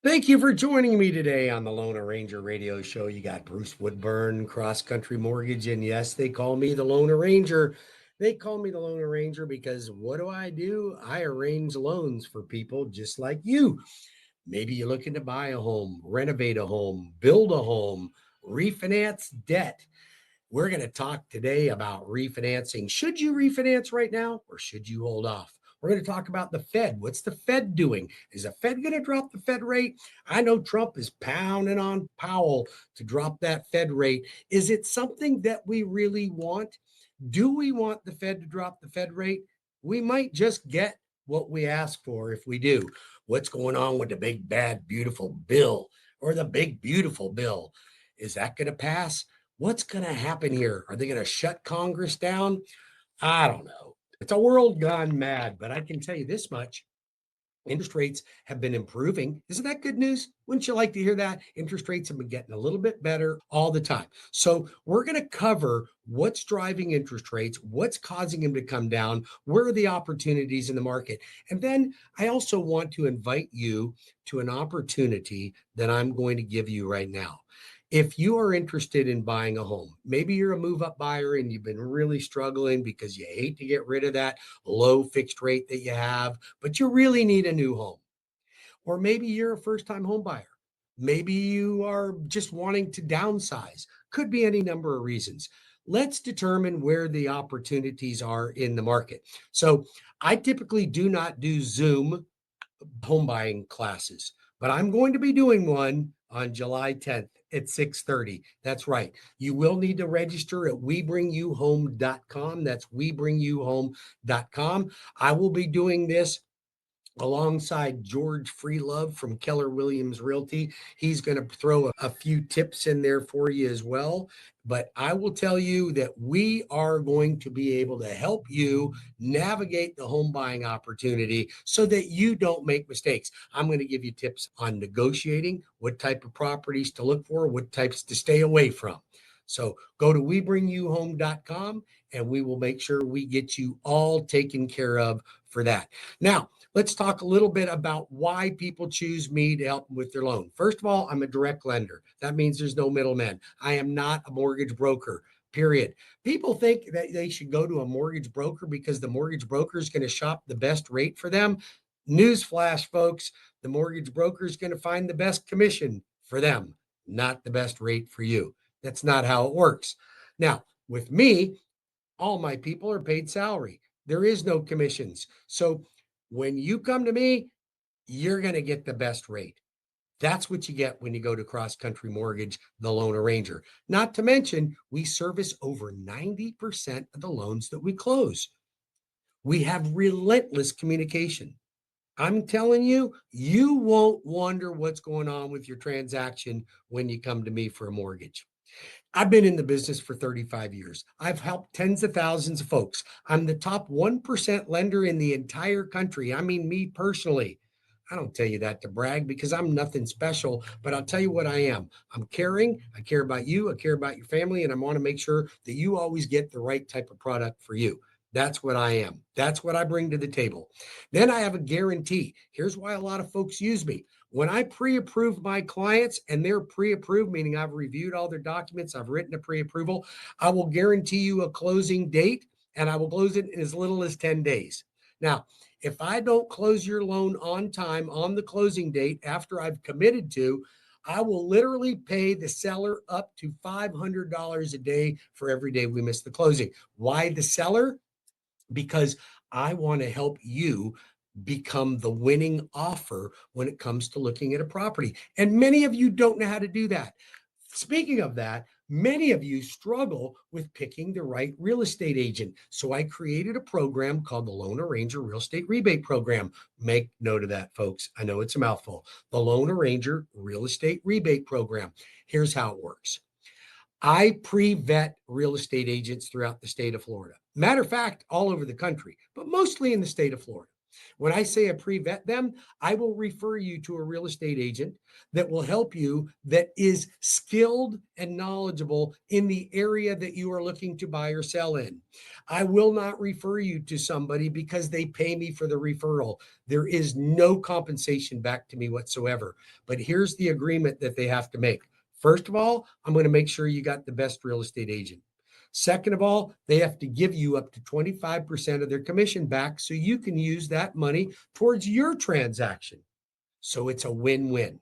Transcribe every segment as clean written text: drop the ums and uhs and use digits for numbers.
Thank you for joining me today on the Lone Ranger Radio Show. You got Bruce Woodburn, Cross Country Mortgage, and yes, they call me the Lone Ranger. They call me the Lone Ranger because what do? I arrange loans for people just like you. Maybe you're looking to buy a home, renovate a home, build a home, refinance debt. We're going to talk today about refinancing. Should you refinance right now or should you hold off? We're going to talk about the Fed. What's the Fed doing? Is the Fed going to drop the Fed rate? I know Trump is pounding on Powell to drop that Fed rate. Is it something that we really want? Do we want the Fed to drop the Fed rate? We might just get what we ask for if we do. What's going on with the big, bad, beautiful bill or the big, beautiful bill? Is that going to pass? What's going to happen here? Are they going to shut Congress down? I don't know. It's a world gone mad, but I can tell you this much. Interest rates have been improving. Isn't that good news? Wouldn't you like to hear that? Interest rates have been getting a little bit better all the time. So we're going to cover what's driving interest rates, what's causing them to come down, where are the opportunities in the market. And then I also want to invite you to an opportunity that I'm going to give you right now. If you are interested in buying a home, maybe you're a move up buyer and you've been really struggling because you hate to get rid of that low fixed rate that you have, but you really need a new home. Or maybe you're a first time home buyer. Maybe you are just wanting to downsize. Could be any number of reasons. Let's determine where the opportunities are in the market. So I typically do not do Zoom home buying classes, but I'm going to be doing one on July 10th at 6:30. That's right. You will need to register at webringyouhome.com. That's webringyouhome.com. I will be doing this alongside George Freelove from Keller Williams Realty. He's going to throw a few tips in there for you as well. But I will tell you that we are going to be able to help you navigate the home buying opportunity so that you don't make mistakes. I'm going to give you tips on negotiating, what type of properties to look for, what types to stay away from. So go to webringyouhome.com and we will make sure we get you all taken care of for that. Now, let's talk a little bit about why people choose me to help them with their loan. First of all, I'm a direct lender. That means there's no middleman. I am not a mortgage broker, period. People think that they should go to a mortgage broker because the mortgage broker is going to shop the best rate for them. Newsflash, folks, the mortgage broker is going to find the best commission for them, not the best rate for you. That's not how it works. Now, with me, all my people are paid salary. There is no commissions. So when you come to me, you're going to get the best rate. That's what you get when you go to Cross Country Mortgage, the loan arranger. Not to mention, we service over 90% of the loans that we close. We have relentless communication. I'm telling you, you won't wonder what's going on with your transaction when you come to me for a mortgage. I've been in the business for 35 years. I've helped tens of thousands of folks. I'm the top 1% lender in the entire country. I mean, me personally. I don't tell you that to brag because I'm nothing special, but I'll tell you what I am. I'm caring. I care about you. I care about your family, and I want to make sure that you always get the right type of product for you. That's what I am. That's what I bring to the table. Then I have a guarantee. Here's why a lot of folks use me. When I pre-approve my clients and they're pre-approved, meaning I've reviewed all their documents, I've written a pre-approval, I will guarantee you a closing date and I will close it in as little as 10 days. Now, if I don't close your loan on time on the closing date after I've committed to, I will literally pay the seller up to $500 a day for every day we miss the closing. Why the seller? Because I want to help you become the winning offer when it comes to looking at a property. And many of you don't know how to do that. Speaking of that, many of you struggle with picking the right real estate agent. So I created a program called the Loan Arranger Real Estate Rebate Program. Make note of that, folks. I know it's a mouthful. The Loan Arranger Real Estate Rebate Program. Here's how it works. I pre-vet real estate agents throughout the state of Florida. Matter of fact, all over the country, but mostly in the state of Florida. When I say a pre-vet them, I will refer you to a real estate agent that will help you, that is skilled and knowledgeable in the area that you are looking to buy or sell in. I will not refer you to somebody because they pay me for the referral. There is no compensation back to me whatsoever. But here's the agreement that they have to make. First of all, I'm going to make sure you got the best real estate agent. Second of all, they have to give you up to 25% of their commission back so you can use that money towards your transaction. So it's a win-win.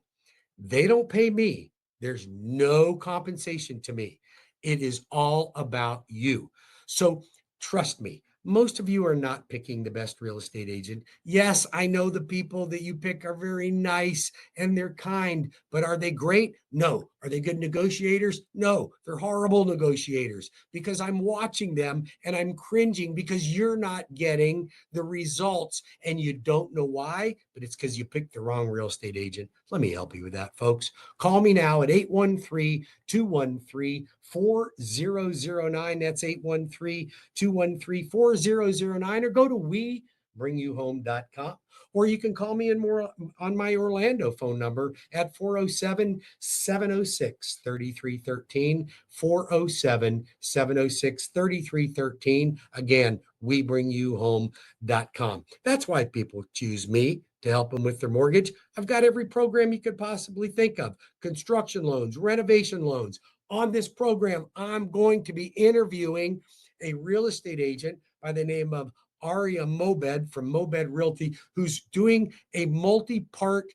They don't pay me. There's no compensation to me. It is all about you. So trust me, most of you are not picking the best real estate agent. Yes, I know the people that you pick are very nice and they're kind, but are they great? No. Are they good negotiators? No, they're horrible negotiators because I'm watching them and I'm cringing because you're not getting the results and you don't know why, but it's because you picked the wrong real estate agent. Let me help you with that, folks. Call me now at 813-213-4009. That's 813-213-4009, or go to WeBringYouHome.com. Or you can call me on my Orlando phone number at 407-706-3313, 407-706-3313. Again, WeBringYouHome.com. That's why people choose me to help them with their mortgage. I've got every program you could possibly think of: construction loans, renovation loans. On this program, I'm going to be interviewing a real estate agent by the name of Ariya from Mobed Realty, who's doing a multi-part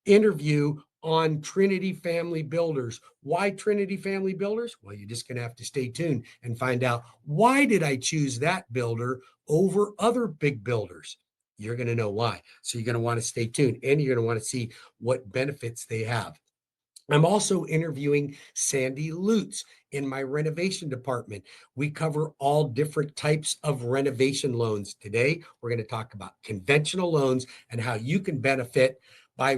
interview on Trinity Family Builders. Why Trinity Family Builders? Well, you're just going to have to stay tuned and find out, why did I choose that builder over other big builders? You're going to know why. So you're going to want to stay tuned, and you're going to want to see what benefits they have. I'm also interviewing Sandee Lutz in my renovation department. We cover all different types of renovation loans. Today, we're going to talk about conventional loans and how you can benefit by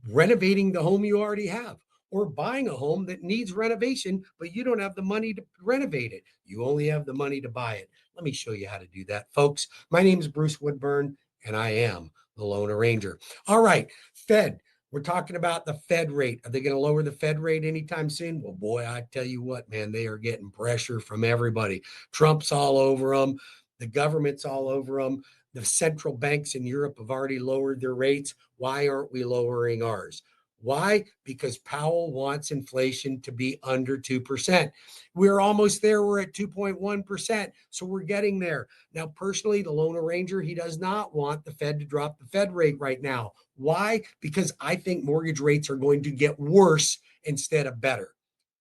renovating the home you already have, or buying a home that needs renovation, but you don't have the money to renovate it. You only have the money to buy it. Let me show you how to do that, folks. My name is Bruce Woodburn, and I am the Loan Arranger. All right, Fed. We're talking about the Fed rate. Are they going to lower the Fed rate anytime soon? Well, boy, I tell you what, man, they are getting pressure from everybody. Trump's all over them. The government's all over them. The central banks in Europe have already lowered their rates. Why aren't we lowering ours? Why? Because Powell wants inflation to be under 2%. We're almost there. We're at 2.1%. So we're getting there. Now, personally, the Loan Arranger, he does not want the Fed to drop the Fed rate right now. Why? Because I think mortgage rates are going to get worse instead of better.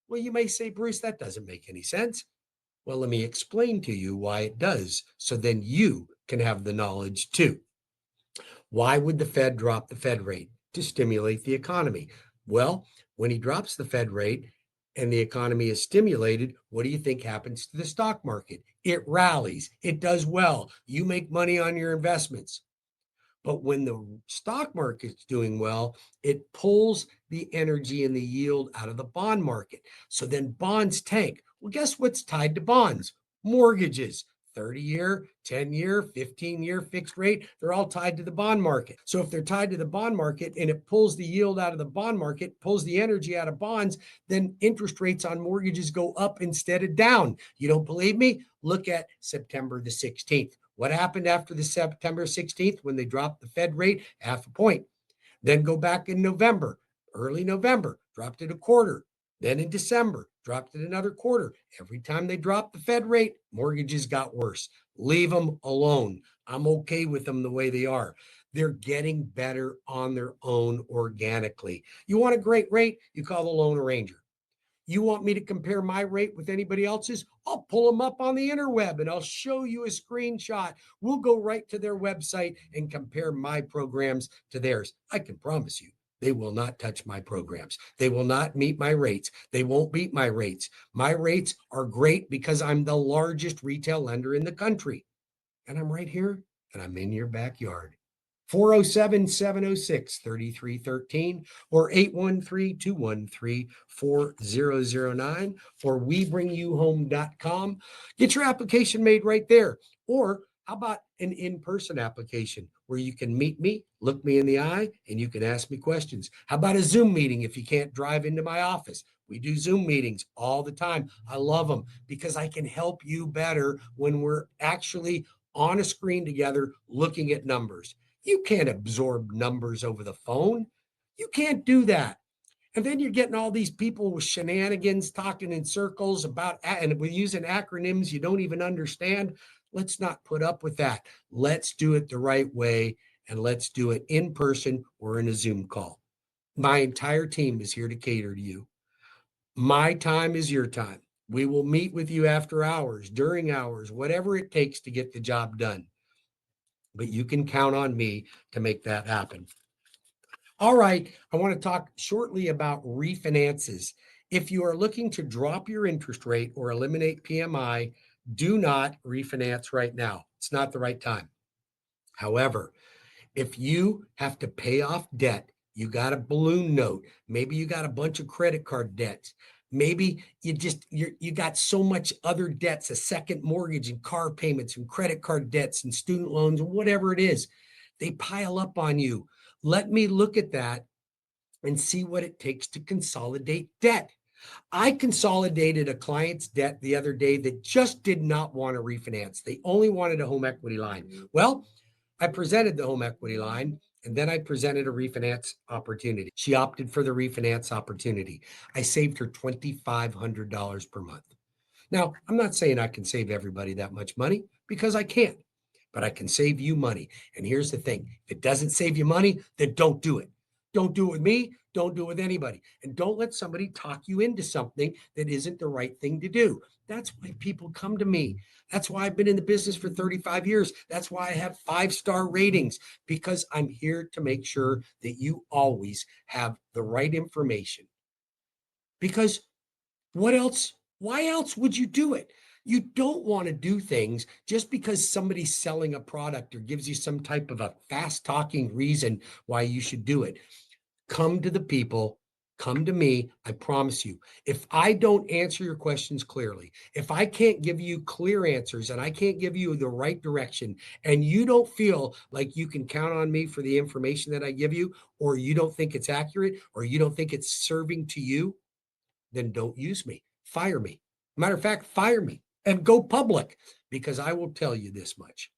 Well, you may say, Bruce, that doesn't make any sense. Well, let me explain to you why it does, so then you can have the knowledge too. Why would the Fed drop the Fed rate? To stimulate the economy. Well, when he drops the Fed rate and the economy is stimulated, what do you think happens to the stock market? It rallies. It does well. You make money on your investments. But when the stock market's doing well, it pulls the energy and the yield out of the bond market. So then bonds tank. Well, guess what's tied to bonds? Mortgages. 30-year, 10-year, 15-year fixed rate, they're all tied to the bond market. So if they're tied to the bond market and it pulls the yield out of the bond market, pulls the energy out of bonds, then interest rates on mortgages go up instead of down. You don't believe me? Look at September the 16th. What happened after the September 16th when they dropped the Fed rate? 0.5 point. Then go back in November, early November, dropped it a quarter. Then in December, dropped it another quarter. Every time they dropped the Fed rate, mortgages got worse. Leave them alone. I'm okay with them the way they are. They're getting better on their own organically. You want a great rate? You call the Loan Arranger. You want me to compare my rate with anybody else's? I'll pull them up on the interweb and I'll show you a screenshot. We'll go right to their website and compare my programs to theirs. I can promise you, they will not touch my programs. They will not meet my rates. They won't beat my rates. My rates are great because I'm the largest retail lender in the country. And I'm right here and I'm in your backyard. 407-706-3313 or 813-213-4009 or WeBringYouHome.com. Get your application made right there. Or how about an in-person application? where you can meet me, look me in the eye, and you can ask me questions. How about a Zoom meeting if you can't drive into my office? We do Zoom meetings all the time. I love them because I can help you better when we're actually on a screen together looking at numbers. You can't absorb numbers over the phone. You can't do that. And then you're getting all these people with shenanigans talking in circles about, and we're using acronyms you don't even understand. Let's not put up with that. Let's do it the right way, and let's do it in person or in a Zoom call. My entire team is here to cater to you. My time is your time. We will meet with you after hours, during hours, whatever it takes to get the job done. But you can count on me to make that happen. All right, I want to talk shortly about refinances. If you are looking to drop your interest rate or eliminate PMI, do not refinance right now. It's not the right time. However, if you have to pay off debt, you got a balloon note, maybe you got a bunch of credit card debts, maybe you got so much other debts, a second mortgage and car payments and credit card debts and student loans and whatever it is, they pile up on you. Let me look at that and see what it takes to consolidate debt. I consolidated a client's debt the other day that just did not want to refinance. They only wanted a home equity line. Well, I presented the home equity line and then I presented a refinance opportunity. She opted for the refinance opportunity. I saved her $2,500 per month. Now, I'm not saying I can save everybody that much money because I can't, but I can save you money. And here's the thing, if it doesn't save you money, then don't do it. Don't do it with me. Don't do it with anybody. And don't let somebody talk you into something that isn't the right thing to do. That's why people come to me. That's why I've been in the business for 35 years. That's why I have 5-star ratings, because I'm here to make sure that you always have the right information. Because what else? Why else would you do it? You don't want to do things just because somebody's selling a product or gives you some type of a fast talking reason why you should do it. Come to the people, come to me. I promise you, if I don't answer your questions clearly, if I can't give you clear answers and I can't give you the right direction, and you don't feel like you can count on me for the information that I give you, or you don't think it's accurate, or you don't think it's serving to you, then don't use me. Fire me. Matter of fact, fire me and go public, because I will tell you this much.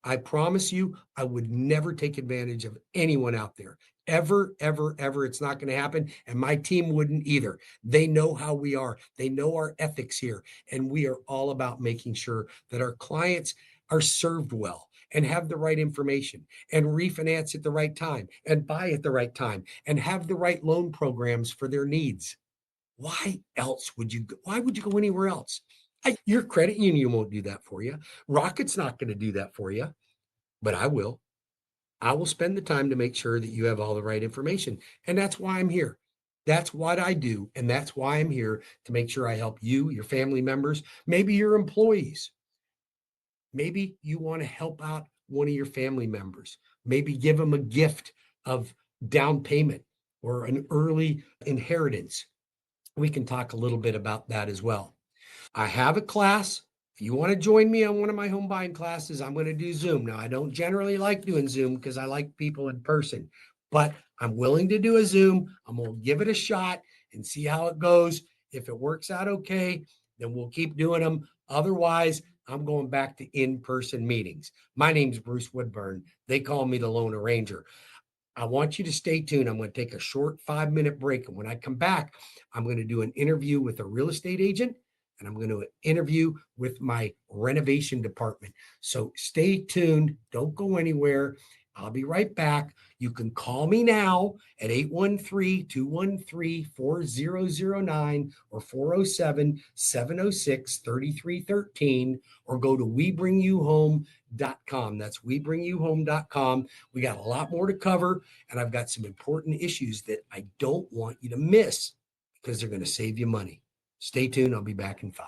I promise you, I would never take advantage of anyone out there. Ever, ever, ever. It's not going to happen. And my team wouldn't either. They know how we are. They know our ethics here. And we are all about making sure that our clients are served well and have the right information and refinance at the right time and buy at the right time and have the right loan programs for their needs. Why else would you go? Why would you go anywhere else? Your credit union won't do that for you. Rocket's not going to do that for you, but I will. I will spend the time to make sure that you have all the right information. And that's why I'm here. That's what I do. And that's why I'm here, to make sure I help you, your family members, maybe your employees. Maybe you want to help out one of your family members. Maybe give them a gift of down payment or an early inheritance. We can talk a little bit about that as well. I have a class. If you want to join me on one of my home buying classes, I'm going to do Zoom. Now, I don't generally like doing Zoom because I like people in person, but I'm willing to do a Zoom. I'm going to give it a shot and see how it goes. If it works out okay, then we'll keep doing them. Otherwise, I'm going back to in-person meetings. My name's Bruce Woodburn. They call me the Lone Ranger. I want you to stay tuned. I'm going to take a short 5-minute break. And when I come back, I'm going to do an interview with a real estate agent, and I'm going to interview with my renovation department. So stay tuned. Don't go anywhere. I'll be right back. You can call me now at 813-213-4009 or 407-706-3313, or go to webringyouhome.com. That's webringyouhome.com. We got a lot more to cover, and I've got some important issues that I don't want you to miss because they're going to save you money. Stay tuned. I'll be back in 5.